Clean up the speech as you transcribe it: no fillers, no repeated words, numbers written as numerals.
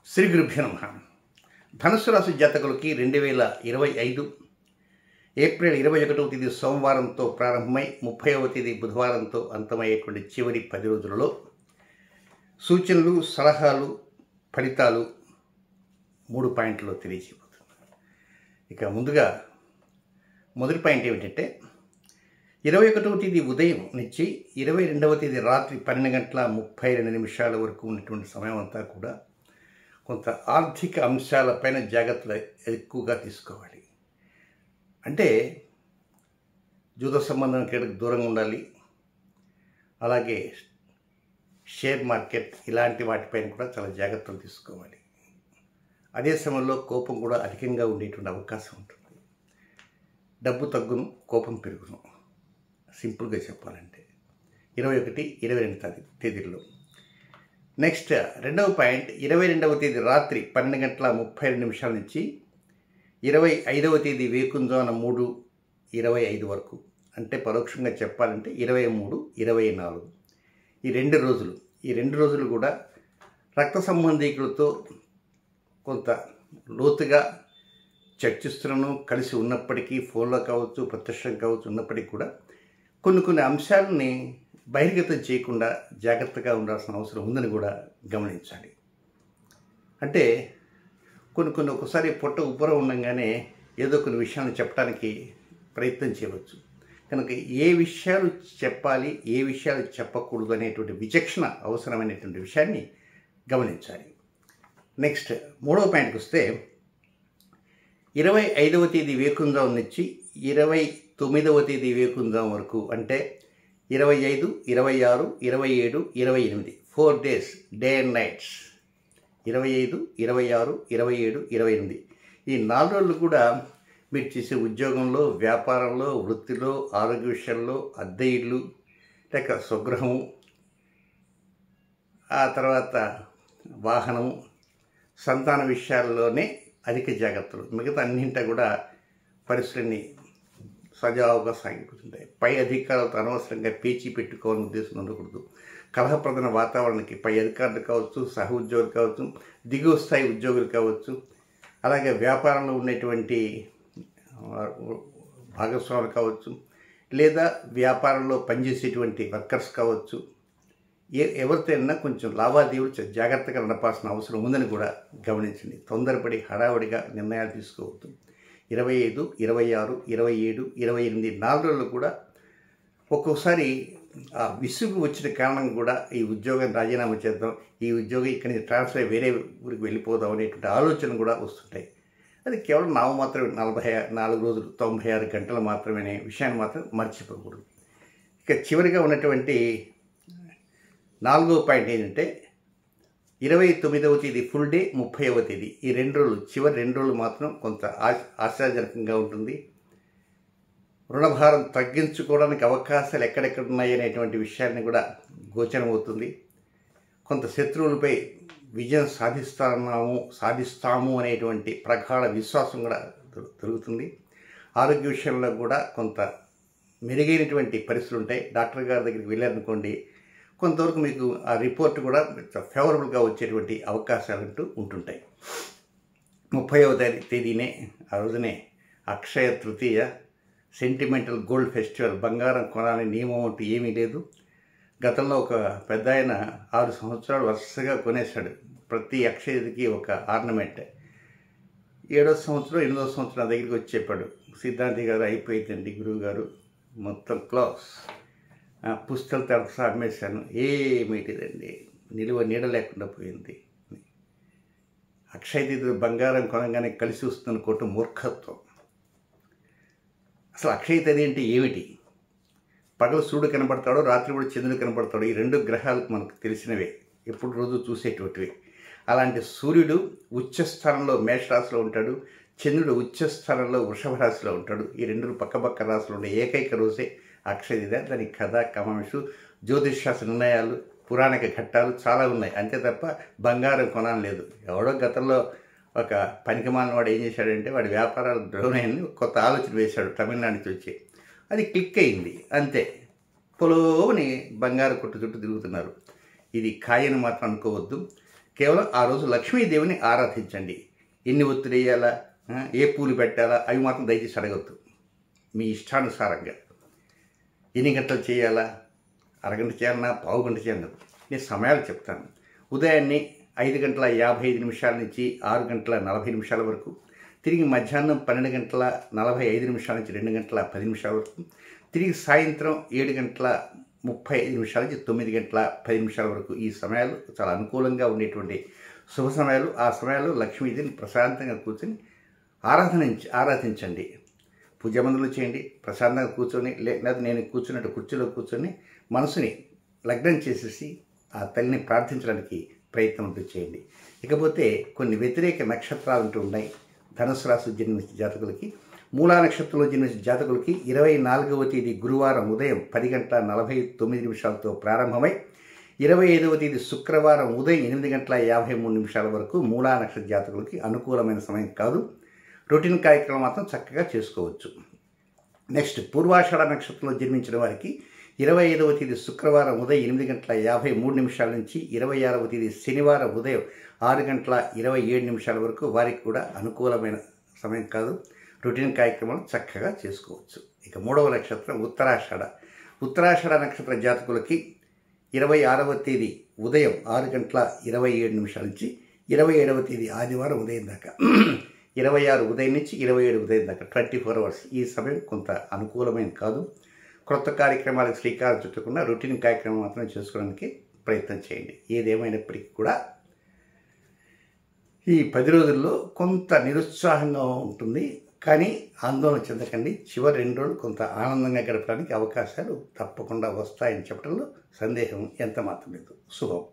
శ్రీ గురుభ్యో నమః. ధనుస్సు రాశి జాతకులకి 2025 ఏప్రిల్ 21వ తేదీ సోమవారంతో ప్రారంభమై 30వ తేదీ బుధవారంతో అంతమయ్యేటువంటి చివరి 10 రోజులలో సూచనలు, సలహాలు, ఫలితాలు 3 పాయింట్లలో తెలియజేయబోతున్నాను. ఇక ముందుగా మొదటి పాయింట్ ఏమిటంటే 21వ తేదీ ఉదయం నుంచి 22వ తేదీ రాత్రి 12:32 వరకు ఉన్నటువంటి సమయం అంతా కూడా కొంత ఆర్థిక అంశాలపైన జాగ్రత్తలు ఎక్కువగా తీసుకోవాలి. అంటే జూద సంబంధం క్రీడకు దూరంగా ఉండాలి. అలాగే షేర్ మార్కెట్ ఇలాంటి వాటిపైన కూడా చాలా జాగ్రత్తలు తీసుకోవాలి. అదే సమయంలో కోపం కూడా అధికంగా ఉండేటువంటి అవకాశం ఉంటుంది. డబ్బు తగ్గును, కోపం పెరుగును. సింపుల్గా చెప్పాలంటే 21, 22 తేదీల్లో. నెక్స్ట్ రెండవ పాయింట్ 22వ తేదీ రాత్రి 12:32 నుంచి 25వ తేదీ వేకుంజామున 3:25 వరకు, అంటే పరోక్షంగా చెప్పాలంటే 23, 24 ఈ రెండు రోజులు కూడా రక్త సంబంధీకులతో కొంత లోతుగా చర్చిస్తున్నాను. కలిసి ఉన్నప్పటికీ ఫోన్లో కావచ్చు, ప్రత్యక్షం కావచ్చు, ఉన్నప్పటికీ కూడా కొన్ని అంశాలని బహిర్గతం చేయకుండా జాగ్రత్తగా ఉండాల్సిన అవసరం ఉందని కూడా గమనించాలి. అంటే కొన్ని ఒకసారి పొట్ట ఉబ్బరం ఉండగానే ఏదో కొన్ని విషయాలను చెప్పడానికి ప్రయత్నం చేయవచ్చు. కనుక ఏ విషయాలు చెప్పాలి, ఏ విషయాలు చెప్పకూడదు అనేటువంటి విచక్షణ అవసరమైనటువంటి విషయాన్ని గమనించాలి. నెక్స్ట్ మూడవ పాయింట్కి వస్తే 25వ తేదీ వేకుంజాము నుంచి 29వ తేదీ వేకుంజాము వరకు, అంటే 25, 26, 27, 28 4 డేస్, డే అండ్ నైట్స్. 25, 26, 27, 28 ఈ 4 రోజులు కూడా మీరు చేసే ఉద్యోగంలో, వ్యాపారంలో, వృత్తిలో, ఆరోగ్య విషయాల్లో, అద్దె ఇళ్ళు లేక స్వగృహము, ఆ తర్వాత వాహనము, సంతాన విషయాల్లోనే అధిక జాగ్రత్తలు. మిగతా అన్నింటా కూడా పరిస్థితులని సజావుగా సాగిపోతుంటాయి. పై అధికారులతో అనవసరంగా పేచీ పెట్టుకోవాలని ఉద్దేశం ఉండకూడదు. కలహప్రదమైన వాతావరణానికి పై అధికారులు కావచ్చు, సహ ఉద్యోగులు కావచ్చు, దిగువ స్థాయి ఉద్యోగులు కావచ్చు, అలాగే వ్యాపారంలో ఉండేటువంటి భాగస్వాములు కావచ్చు, లేదా వ్యాపారంలో పనిచేసేటువంటి వర్కర్స్ కావచ్చు, ఎవరితో అయినా కొంచెం లావాదేవీలు జాగ్రత్తగా నడపాల్సిన అవసరం ఉందని కూడా గమనించండి. తొందరపడి హడావుడిగా నిర్ణయాలు తీసుకోవద్దు. 25, 26, 27, 28 4 రోజులు కూడా ఒక్కోసారి ఆ విసుగు వచ్చిన కారణం కూడా ఈ ఉద్యోగం రాజీనామా చేద్దాం, ఈ ఉద్యోగం ఇక్కడి నుంచి ట్రాన్స్ఫర్ వేరే ఊరికి వెళ్ళిపోదాం అనేటువంటి ఆలోచన కూడా వస్తుంటాయి. అది కేవలం మాత్రమే 44 రోజులు 96 గంటలు మాత్రమే అనే విషయాన్ని మాత్రం మర్చిపోకూడదు. ఇక చివరిగా ఉన్నటువంటి 4వ పాయింట్ ఏంటంటే 29వ తేదీ ఫుల్ డే, 30వ తేదీ ఈ 2 రోజులు, చివరి 2 రోజులు మాత్రం కొంత ఆశాజనకంగా ఉంటుంది. రుణభారం తగ్గించుకోవడానికి అవకాశాలు ఎక్కడెక్కడ ఉన్నాయి అనేటువంటి విషయాన్ని కూడా గోచరం అవుతుంది. కొంత శత్రువులపై విజయం సాధిస్తాము అనేటువంటి ప్రగాఢ విశ్వాసం కూడా దొరుకుతుంది. ఆరోగ్య విషయంలో కూడా కొంత మెరుగైనటువంటి పరిస్థితులు ఉంటాయి. డాక్టర్ గారి దగ్గరికి వెళ్ళారనుకోండి, కొంతవరకు మీకు ఆ రిపోర్ట్ కూడా ఫేవరబుల్గా వచ్చేటువంటి అవకాశాలు ఉంటుంటాయి. 30వ తేదీనే, ఆ రోజునే Akshaya Tritiya, sentimental gold festival. బంగారం కొనాలని నియమం అంటూ ఏమీ లేదు. గతంలో ఒక పెద్ద ఆయన 6 సంవత్సరాలు వరుసగా కొనేశాడు ప్రతి అక్షయకి ఒక ఆర్నమెంట్. 7వ సంవత్సరం 8వ సంవత్సరం నా దగ్గరికి వచ్చి చెప్పాడు, సిద్ధాంతి గారు అయిపోయిందండి గురువు గారు, మొత్తం క్లాస్ పుస్తకాలు తరఫు అమ్మేశాను, ఏమిటిదండి, నిలువ నీడ లేకుండా పోయింది. అక్షయ తేదీ బంగారం కొనగానే కలిసి వస్తున్న కోటు మూర్ఖత్వం. అసలు అక్షయ తేదీ అంటే ఏమిటి? పగలు సూర్యుడు కనబడతాడో, రాత్రి కూడా చంద్రుడు కనబడతాడో, ఈ 2 గ్రహాలు మనకు తెలిసినవే, ఎప్పుడు రోజు చూసేటువంటివి. అలాంటి సూర్యుడు ఉచ్చస్థానంలో మేషరాశిలో ఉంటాడు, చంద్రుడు ఉచ్చస్థానంలో వృషభ రాశిలో ఉంటాడు. ఈ 2 పక్క రాశిలో ఉండే ఏకైక రోజే అక్షయ తేదీ. దానికి కథ, కమాంశు, జ్యోతిష్శాస్త్ర నిర్ణయాలు, పురాణిక ఘట్టాలు చాలా ఉన్నాయి. అంతే తప్ప బంగారం కొనాలని లేదు. ఎవడో గతంలో ఒక పనికిమాలిన వాడు ఏం చేశాడంటే, వాడి వ్యాపారాలు డౌన్ అయ్యి కొత్త ఆలోచన వేశాడు తమిళనాడు నుంచి వచ్చి. అది క్లిక్ అయింది అంతే. పొలోని బంగారు కొట్టు చుట్టూ తిరుగుతున్నారు. ఇది ఖాయని మాత్రం అనుకోవద్దు. కేవలం ఆ రోజు లక్ష్మీదేవిని ఆరాధించండి. ఎన్ని ఒత్తులు వేయాలా, ఏ పూలు పెట్టాలా అవి మాత్రం దయచేసి అడగద్దు. మీ ఇష్టానుసారంగా ఎన్ని గంటలు చేయాలా, అరగంట చేయాలన్నా, పావు గంట చేయాలన్నా నేను సమయాలు చెప్తాను. ఉదయాన్నే 5:55 నుంచి 6:40 వరకు, తిరిగి మధ్యాహ్నం 12:45 నుంచి 2:10 వరకు, తిరిగి సాయంత్రం 7:35 నుంచి 9:10 వరకు. ఈ సమయాలు చాలా అనుకూలంగా ఉండేటువంటి శుభ సమయాలు. ఆ సమయాల్లో లక్ష్మీదేవిని ప్రశాంతంగా కూర్చొని ఆరాధించండి. పూజామందులు చేయండి. ప్రశాంతంగా కూర్చొని లేదా నేను కూర్చున్నట్టు కుర్చీలో కూర్చొని మనసుని లగ్నం చేసేసి ఆ తల్లిని ప్రార్థించడానికి ప్రయత్నం అంటూ చేయండి. ఇకపోతే కొన్ని వ్యతిరేక నక్షత్రాలు అంటూ ఉన్నాయి. ధనుసు రాశి జన్మించిన జాతకులకి, మూలా నక్షత్రంలో జన్మించిన జాతకులకి 24వ తేదీ గురువారం ఉదయం 10:49 ప్రారంభమై 25వ తేదీ శుక్రవారం ఉదయం 8:53 వరకు మూలా నక్షత్ర జాతకులకి అనుకూలమైన సమయం కాదు. రొటీన్ కార్యక్రమం మాత్రం చక్కగా చేసుకోవచ్చు. నెక్స్ట్ పూర్వాషాఢ నక్షత్రంలో జన్మించిన వారికి 25వ తేదీ శుక్రవారం ఉదయం 8:53 నుంచి 26వ తేదీ శనివారం ఉదయం 6:27 వరకు వారికి కూడా అనుకూలమైన సమయం కాదు. రొటీన్ కార్యక్రమాలు చక్కగా చేసుకోవచ్చు. ఇక మూడవ నక్షత్రం ఉత్తరాషాఢ నక్షత్ర జాతకులకి 26వ తేదీ ఉదయం 6:27 నుంచి 27వ తేదీ ఆదివారం ఉదయం దాకా 26 ఉదయం నుంచి 27 ఉదయం దాకా 24 అవర్స్. ఈ సమయం కొంత అనుకూలమైన కాదు. క్రొత్త కార్యక్రమాలకు శ్రీకారం చుట్టకుండా రొటీన్ కార్యక్రమం మాత్రం చేసుకోవడానికి ప్రయత్నం చేయండి. ఏదేమైనప్పటికీ కూడా ఈ 10 రోజుల్లో కొంత నిరుత్సాహంగా ఉంటుంది. కానీ ఆందోళన చెందకండి. చివరి 2 రోజులు కొంత ఆనందంగా గడపడానికి అవకాశాలు తప్పకుండా వస్తాయని చెప్పడంలో సందేహం ఎంత మాత్రం లేదు. శుభం.